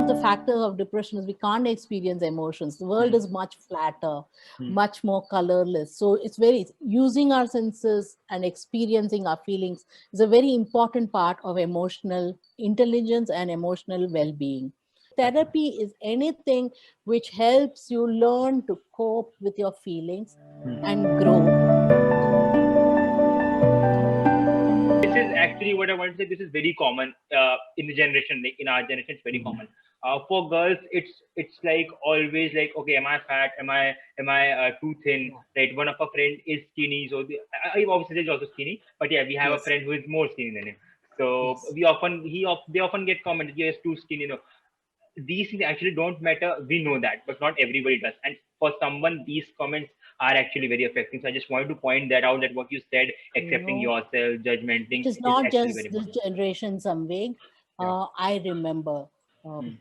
of the factors of depression is we can't experience emotions. The world is much flatter, much more colorless. So it's very, using our senses and experiencing our feelings is a very important part of emotional intelligence and emotional well-being. Therapy is anything which helps you learn to cope with your feelings and grow. This is actually what I want to say. This is very common in the generation, like in our generation, it's very common. For girls, it's like always like, okay, am I fat? Am I too thin? Right? One of our friend is skinny, so I obviously is also skinny, but yeah, we have a friend who is more skinny than him. So they often get commented, yes, too skinny. These things actually don't matter. We know that, but not everybody does. And for someone, these comments are actually very affecting. So I just wanted to point that out, that what you said, accepting yourself, judgmenting, It is is not actually very just this important. generation, Samveg. I remember.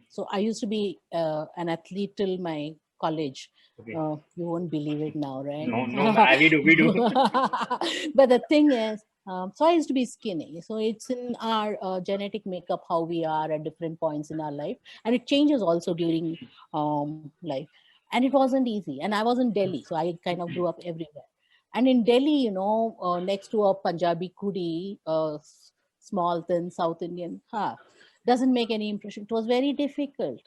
So I used to be an athlete till my college. Okay. You won't believe it now, right? No, we do. But the thing is, so I used to be skinny. So it's in our genetic makeup how we are at different points in our life, and it changes also during life. And it wasn't easy. And I was in Delhi, so I kind of grew up everywhere. And in Delhi, next to a Punjabi kudi, small, thin South Indian, doesn't make any impression. It was very difficult.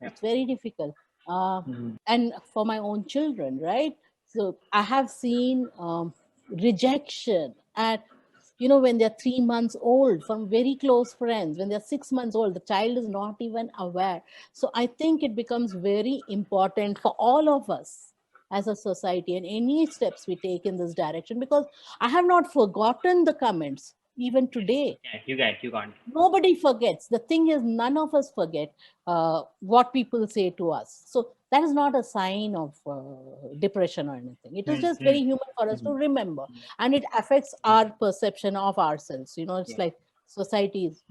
It's very difficult. And for my own children, right? So I have seen rejection at, when they're 3 months old from very close friends, when they're 6 months old, the child is not even aware. So I think it becomes very important for all of us as a society and any steps we take in this direction, because I have not forgotten the comments even today. You can't. Nobody forgets. The thing is, none of us forget what people say to us. So that is not a sign of depression or anything. It is just very human for us to remember, and it affects our perception of ourselves. It's like society is,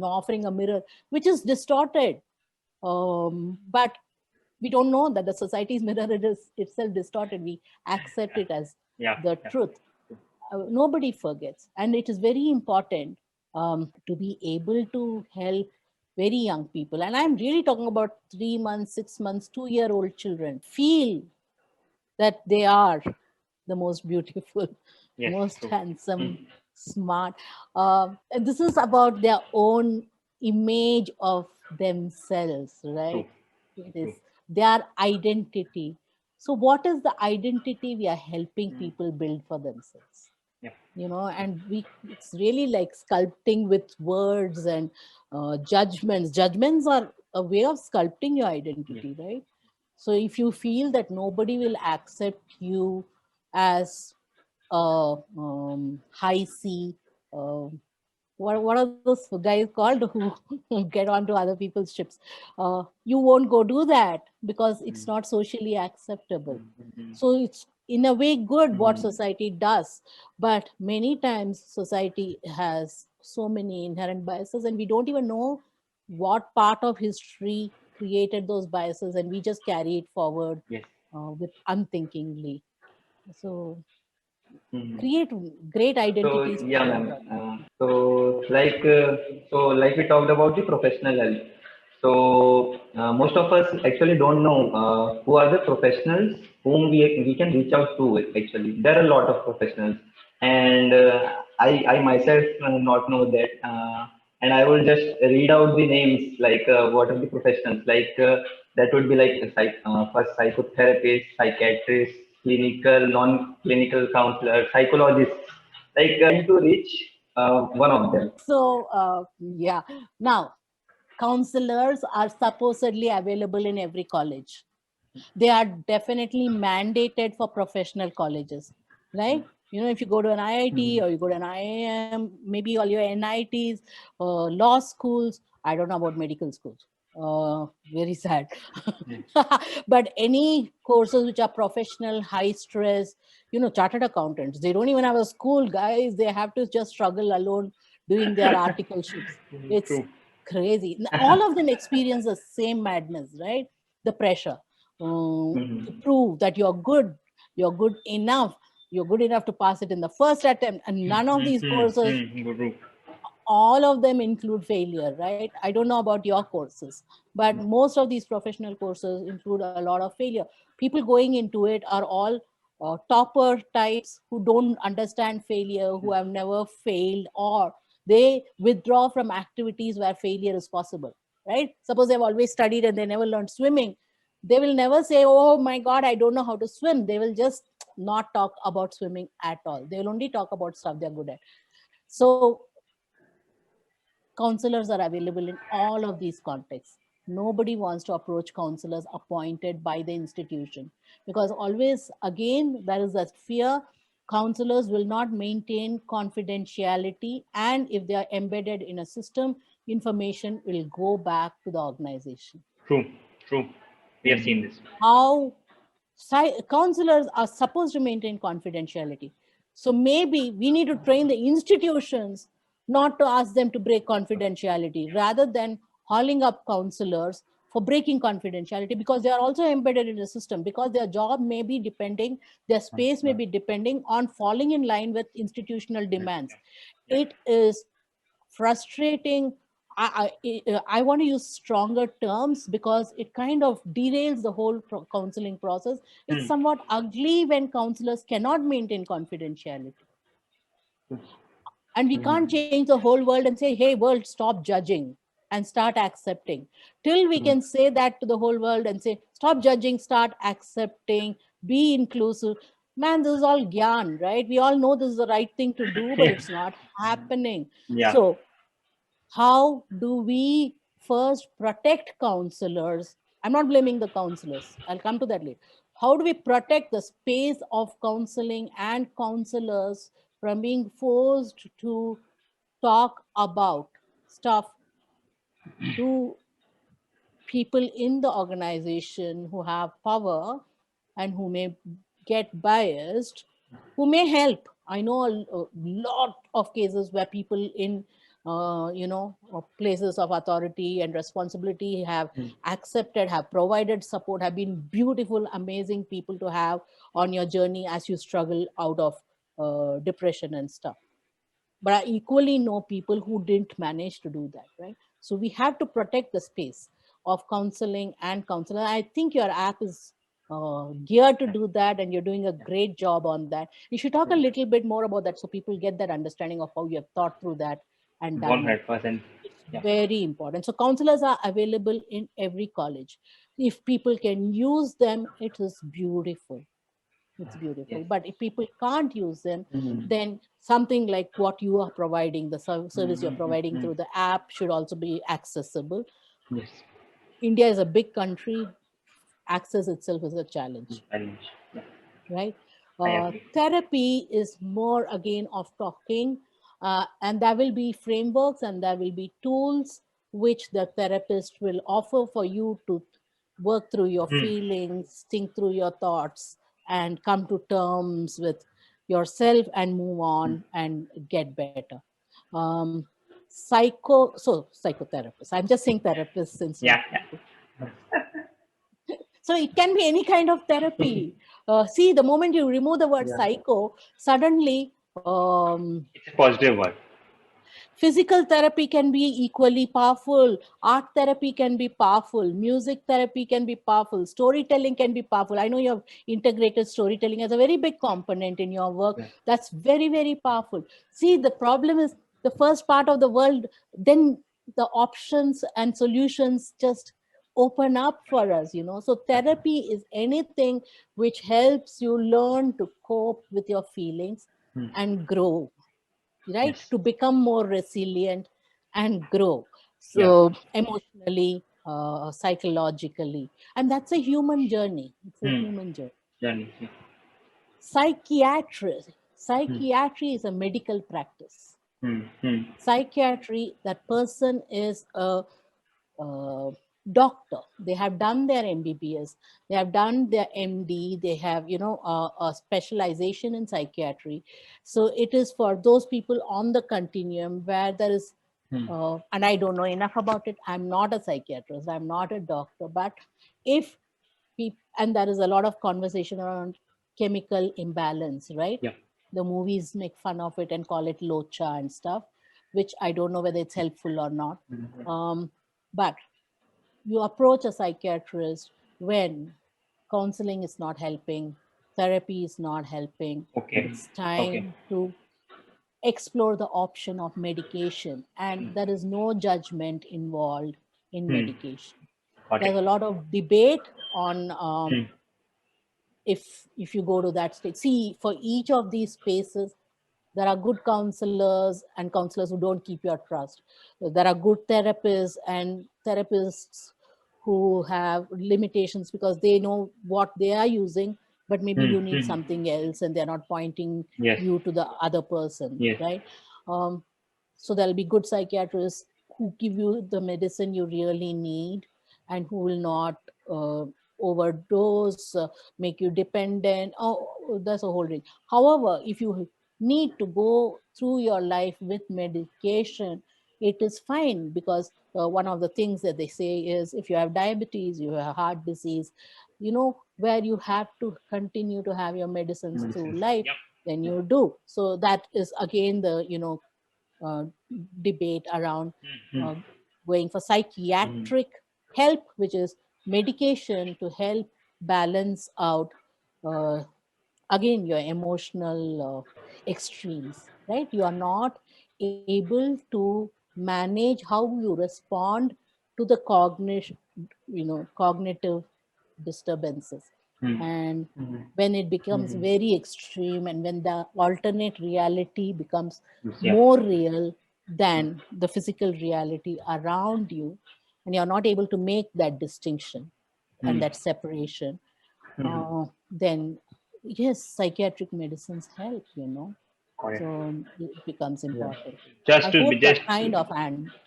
offering a mirror which is distorted, but we don't know that the society's mirror is itself distorted. We accept it as the truth. Nobody forgets, and it is very important to be able to help very young people, and I'm really talking about 3 months, 6 months, 2-year-old children, feel that they are the most beautiful, most handsome, smart. And this is about their own image of themselves, right? It is their identity. So what is the identity we are helping people build for themselves? And it's really like sculpting with words and judgments are a way of sculpting your identity, right? So if you feel that nobody will accept you as a high C, uh, what are those guys called who get onto other people's ships? You won't go do that because it's not socially acceptable. So it's in a way good what society does, but many times society has so many inherent biases, and we don't even know what part of history created those biases, and we just carry it forward with unthinkingly. So create great So identities for yeah, all ma'am. of us. So like we talked about the professional health. So most of us actually don't know who are the professionals whom we can reach out to. Actually, there are a lot of professionals, and I myself not know that. And I will just read out the names, like what are the professionals, like that would be like first psychotherapist, psychiatrist, clinical, non-clinical counselor, psychologist, like to reach one of them. So, yeah. Now, counselors are supposedly available in every college. They are definitely mandated for professional colleges, right? If you go to an IIT or you go to an IIM, maybe all your NITs, law schools, I don't know about medical schools. Very sad. But any courses which are professional, high stress, chartered accountants, they don't even have a school, guys. They have to just struggle alone doing their articleships. It's crazy. All of them experience the same madness, right? The pressure to prove that you're good enough to pass it in the first attempt. And none of these courses all of them include failure, right? I don't know about your courses, but most of these professional courses include a lot of failure. People going into it are all topper types who don't understand failure, who have never failed, or they withdraw from activities where failure is possible, right? Suppose they've always studied and they never learned swimming. They will never say, oh my God, I don't know how to swim. They will just not talk about swimming at all. They will only talk about stuff they're good at. So counselors are available in all of these contexts. Nobody wants to approach counselors appointed by the institution, because always, again, there is that fear counselors will not maintain confidentiality, and if they are embedded in a system, information will go back to the organization. True, true. We have seen this. How counselors are supposed to maintain confidentiality. So maybe we need to train the institutions not to ask them to break confidentiality, rather than hauling up counselors for breaking confidentiality, because they are also embedded in the system, because their job may be depending, their space may be depending on falling in line with institutional demands. It is frustrating. I want to use stronger terms because it kind of derails the whole counseling process. It's somewhat ugly when counselors cannot maintain confidentiality. And we can't change the whole world and say, hey, world, stop judging and start accepting. Till we can say that to the whole world and say, stop judging, start accepting, be inclusive. Man, this is all gyan, right? We all know this is the right thing to do, but it's not happening. Yeah. So how do we first protect counselors? I'm not blaming the counselors. I'll come to that later. How do we protect the space of counseling and counselors from being forced to talk about stuff to people in the organization who have power and who may get biased, who may help? I know a lot of cases where people in places of authority and responsibility have accepted, have provided support, have been beautiful, amazing people to have on your journey as you struggle out of depression and stuff. But I equally know people who didn't manage to do that, right? So we have to protect the space of counseling and counselor. I think your app is geared to do that, and you're doing a great job on that. You should talk a little bit more about that so people get that understanding of how you have thought through that and done it. 100%. It's very important. So counselors are available in every college. If people can use them, it is beautiful. It's beautiful. But if people can't use them, then something like what you are providing, the service you're providing through the app, should also be accessible. Yes. India is a big country. Access itself is a challenge, Yeah. right? I agree. Therapy is more, again, of talking, and there will be frameworks and there will be tools which the therapist will offer for you to work through your feelings, think through your thoughts, and come to terms with yourself and move on and get better. Psychotherapist. I'm just saying therapist since. Yeah. So it can be any kind of therapy. See, the moment you remove the word psycho, suddenly It's a positive word. physical therapy can be equally powerful. Art therapy can be powerful. Music therapy can be powerful. Storytelling can be powerful. I know you have integrated storytelling as a very big component in your work. That's very, very powerful. See, the problem is the first part of the world, then the options and solutions just open up for us, So therapy is anything which helps you learn to cope with your feelings and grow, right? Yes. To become more resilient and grow. So emotionally, psychologically, and that's a human journey. It's a human journey. Psychiatry is a medical practice. Psychiatry, that person is a doctor. They have done their MBBS, they have done their MD, they have a specialization in psychiatry. So it is for those people on the continuum where there is and I don't know enough about it. I'm not a psychiatrist, I'm not a doctor, but if people, and there is a lot of conversation around chemical imbalance, right? The movies make fun of it and call it locha and stuff. which I don't know whether it's helpful or not. But you approach a psychiatrist when counseling is not helping, therapy is not helping. Okay. It's time to explore the option of medication, and there is no judgment involved in medication. Got There's it. a lot of debate on if you go to that stage. See, for each of these spaces, there are good counselors and counselors who don't keep your trust. There are good therapists and therapists who have limitations because they know what they are using, but maybe you need something else and they're not pointing Yes. you to the other person, Yes. right? So there'll be good psychiatrists who give you the medicine you really need and who will not overdose, make you dependent. Oh, that's a whole range. However, if you need to go through your life with medication, it is fine, because one of the things that they say is if you have diabetes, you have heart disease, where you have to continue to have your medicines through life, then you do. So that is again the debate around going for psychiatric help, which is medication to help balance out again your emotional extremes, right? You are not able to manage how you respond to the cognitive disturbances. And when it becomes very extreme, and when the alternate reality becomes more real than the physical reality around you, and you're not able to make that distinction and that separation, then yes, psychiatric medicines help, so it becomes important. Just I to hope just that kind of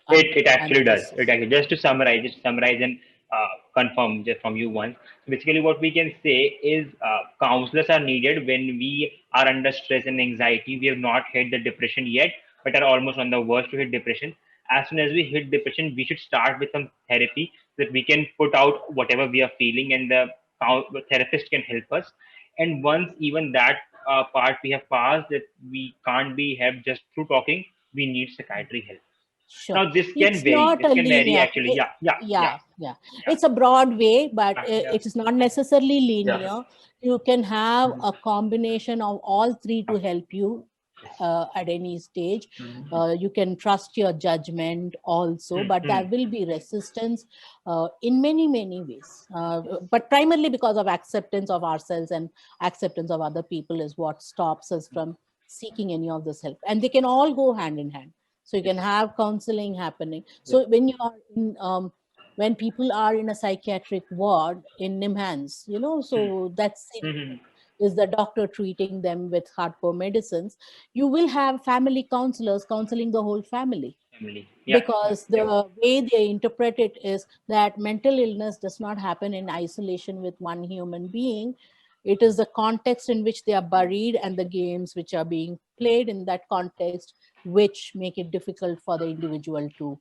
it actually does. answers. It actually, just to summarize and confirm just from you once. Basically, what we can say is counselors are needed when we are under stress and anxiety. We have not hit the depression yet, but are almost on the worst to hit depression. As soon as we hit depression, we should start with some therapy so that we can put out whatever we are feeling, and the therapist can help us. And once even that part we have passed, that we can't be helped just through talking, we need psychiatry help. Sure. Now this can It's vary. not This a can vary linear. actually. Yeah. It's a broad way, but Yeah. it is not necessarily linear. You can have a combination of all three to help you at any stage. You can trust your judgment also, but there will be resistance in many, many ways. But primarily because of acceptance of ourselves and acceptance of other people is what stops us from seeking any of this help. And they can all go hand in hand. So you can have counseling happening. So when you are in, when people are in a psychiatric ward in NIMHANS, so that's it. Is the doctor treating them with hardcore medicines? You will have family counselors counseling the whole family. Because the way they interpret it is that mental illness does not happen in isolation with one human being. It is the context in which they are buried and the games which are being played in that context which make it difficult for the individual to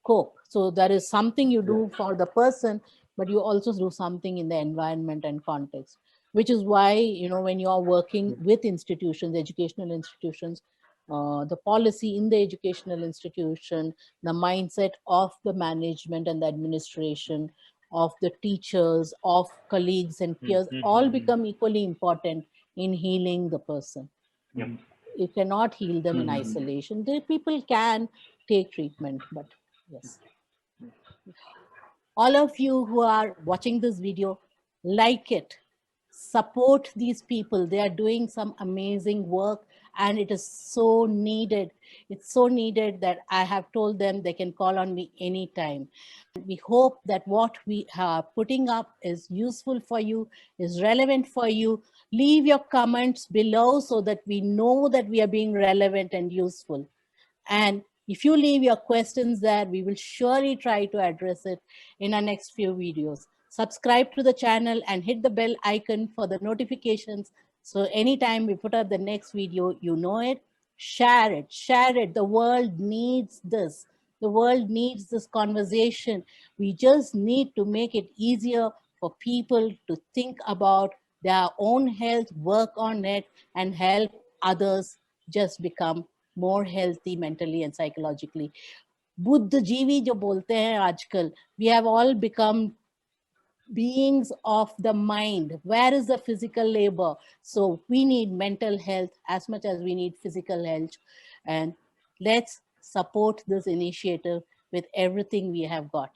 cope. So there is something you do for the person, but you also do something in the environment and context, which is why, when you are working with institutions, educational institutions, the policy in the educational institution, the mindset of the management and the administration, of the teachers, of colleagues and peers, all become equally important in healing the person. You cannot heal them in isolation. People can take treatment, but yes. All of you who are watching this video, like it, support these people. They are doing some amazing work and it is so needed. It's so needed that I have told them they can call on me anytime. We hope that what we are putting up is useful for you, is relevant for you. Leave your comments below so that we know that we are being relevant and useful. And if you leave your questions there, we will surely try to address it in our next few videos. Subscribe to the channel and hit the bell icon for the notifications. So anytime we put up the next video, you know it. Share it, share it. The world needs this. The world needs this conversation. We just need to make it easier for people to think about their own health, work on it, and help others just become more healthy mentally and psychologically. बुद्धिजीवी जो बोलते हैं आजकल, we have all become beings of the mind. Where is the physical labor? So we need mental health as much as we need physical health. And let's support this initiative with everything we have got.